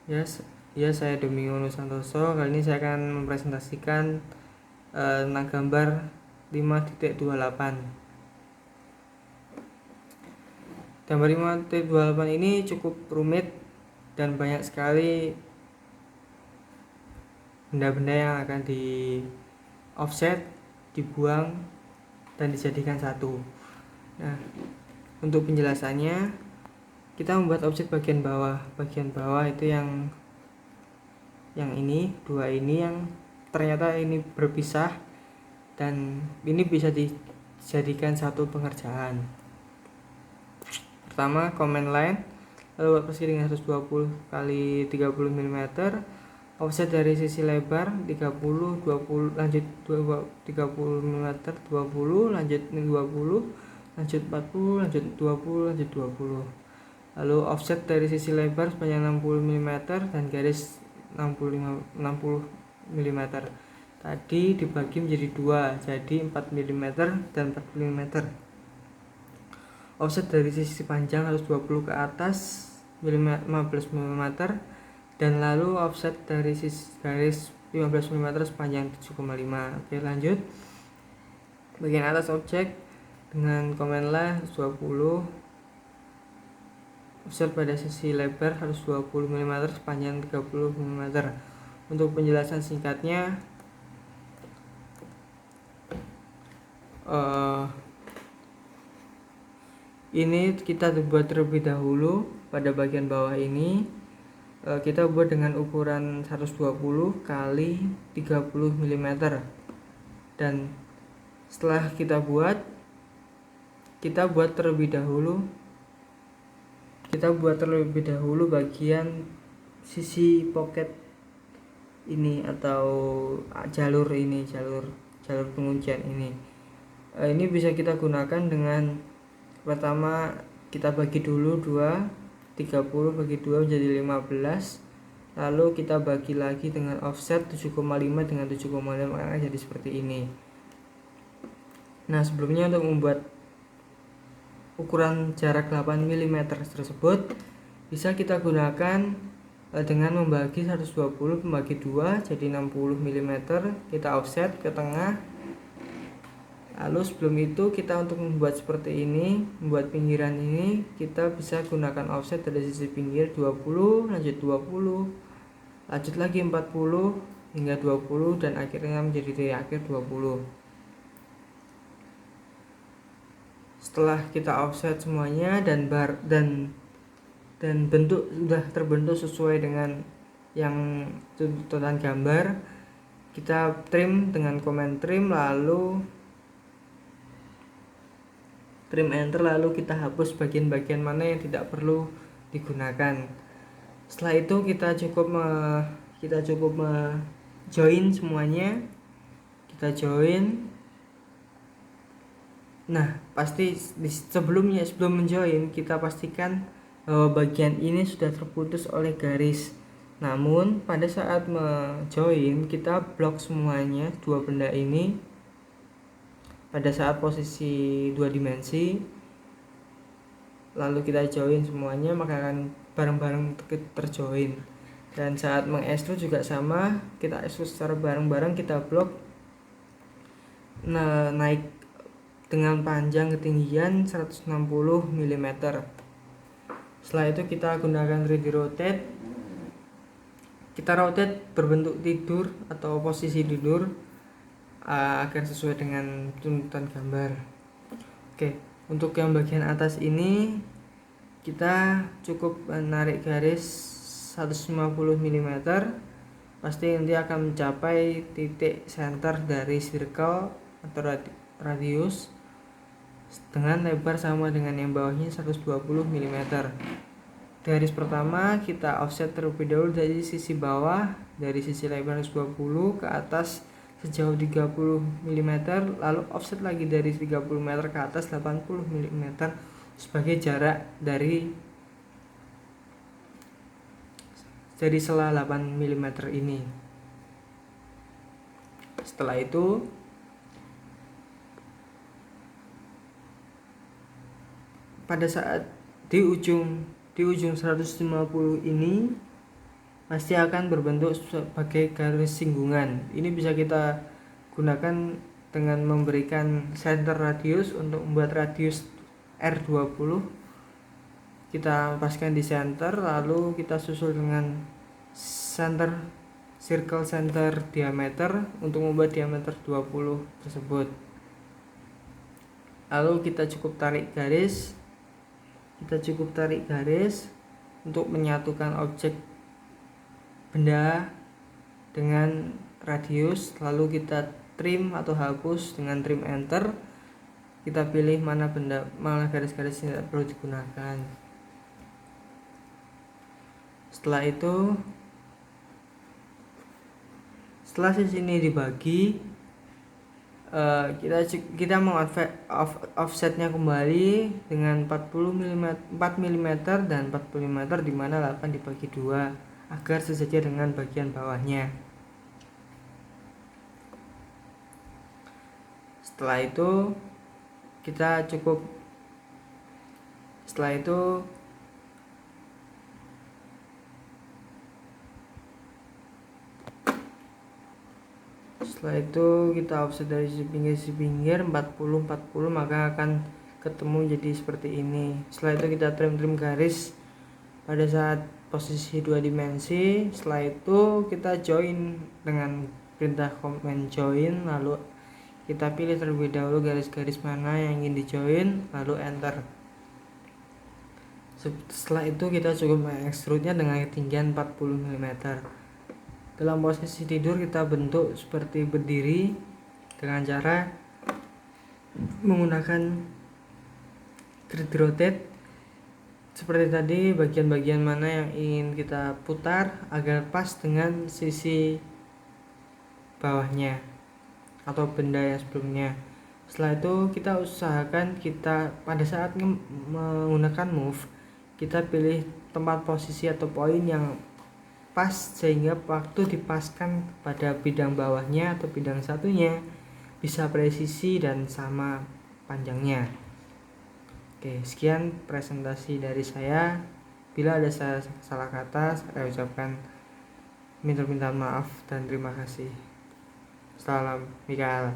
Ya, saya Domingo Nusantoso. Kali ini saya akan mempresentasikan tentang gambar 5.28. Gambar 5.28 ini cukup rumit dan banyak sekali benda-benda yang akan di offset, dibuang, dan dijadikan satu. Nah, untuk penjelasannya, kita membuat objek bagian bawah. Bagian bawah itu yang ini, dua ini yang ternyata ini berpisah dan ini bisa dijadikan satu pengerjaan. Pertama, command line, lalu buat persegi dengan 120 kali 30 mm, offset dari sisi lebar 30, 20, lanjut 30 mm, 20, lanjut 20, lanjut 40, lanjut 20, lanjut 20. Lalu offset dari sisi lebar sepanjang 60 mm dan garis 60 mm. Tadi dibagi menjadi dua, jadi 4 mm dan 40 mm. Offset dari sisi panjang 120 ke atas 15 mm dan lalu offset dari sisi garis 15 mm sepanjang 7,5. Oke, lanjut. Bagian atas objek dengan command line 120, offset pada sisi lebar 120 mm sepanjang 30 mm. Untuk penjelasan singkatnya, ini kita buat terlebih dahulu. Pada bagian bawah ini kita buat dengan ukuran 120 kali 30 mm. Dan setelah kita buat terlebih dahulu bagian sisi pocket ini atau jalur penguncian ini. Ini bisa kita gunakan dengan pertama kita bagi dulu 2, 30 bagi 2 menjadi 15. Lalu kita bagi lagi dengan offset 7,5 dengan 7,5 maka jadi seperti ini. Nah, sebelumnya untuk membuat ukuran jarak 8 mm tersebut bisa kita gunakan dengan membagi 120 membagi 2 jadi 60 mm, kita offset ke tengah. Lalu sebelum itu kita untuk membuat seperti ini, membuat pinggiran ini, kita bisa gunakan offset dari sisi pinggir 20, lanjut 20, lanjut lagi 40 hingga 20 dan akhirnya menjadi di akhir 20. Setelah kita offset semuanya dan bentuk sudah terbentuk sesuai dengan yang tuntutan gambar, kita trim dengan command trim lalu trim enter, lalu kita hapus bagian-bagian mana yang tidak perlu digunakan. Setelah itu kita cukup join semuanya, kita join. Nah, pasti sebelum menjoin kita pastikan bahwa bagian ini sudah terputus oleh garis. Namun pada saat menjoin kita blok semuanya dua benda ini pada saat posisi 2 dimensi, lalu kita join semuanya maka akan bareng-bareng terjoin. Dan saat mengextrude juga sama, kita extrude secara bareng-bareng, kita blok naik dengan panjang ketinggian 160 mm. Setelah itu kita gunakan 3D rotate, kita rotate berbentuk tidur atau posisi tidur agar sesuai dengan tuntutan gambar. Oke, untuk yang bagian atas ini kita cukup menarik garis 150 mm. Pasti nanti akan mencapai titik center dari circle atau radius dengan lebar sama dengan yang bawahnya 120 mm. Garis pertama kita offset terlebih dahulu dari sisi bawah, dari sisi lebar 120 ke atas sejauh 30 mm, lalu offset lagi dari 30 mm ke atas 80 mm sebagai jarak dari sela 8 mm ini. Setelah itu pada saat di ujung 150 ini pasti akan berbentuk sebagai garis singgungan. Ini bisa kita gunakan dengan memberikan center radius. Untuk membuat radius R20, kita paskan di center, lalu kita susul dengan circle center diameter untuk membuat diameter 20 tersebut. Lalu kita cukup tarik garis untuk menyatukan objek benda dengan radius, lalu kita trim atau hapus dengan trim enter. Kita pilih mana garis-garis yang tidak perlu digunakan. Setelah sisi ini dibagi, kita mau offsetnya kembali dengan 4 mm dan 40 mm, dimana 8 dibagi 2 agar sejajar dengan bagian bawahnya. Setelah itu kita offset dari sisi pinggir 40, maka akan ketemu jadi seperti ini. Setelah itu kita trim garis pada saat posisi 2 dimensi. Setelah itu kita join dengan perintah command join, lalu kita pilih terlebih dahulu garis-garis mana yang ingin di join, lalu enter. Setelah itu kita cukup mengekstrudnya dengan ketinggian 40 mm. Dalam posisi tidur kita bentuk seperti berdiri dengan cara menggunakan grid rotate. Seperti tadi, bagian-bagian mana yang ingin kita putar agar pas dengan sisi bawahnya atau benda yang sebelumnya. Setelah itu kita usahakan pada saat menggunakan move, kita pilih tempat posisi atau poin yang pas, sehingga waktu dipaskan pada bidang bawahnya atau bidang satunya bisa presisi dan sama panjangnya. Oke, sekian presentasi dari saya. Bila ada salah kata, saya ucapkan minta maaf dan terima kasih. Salam Mikael.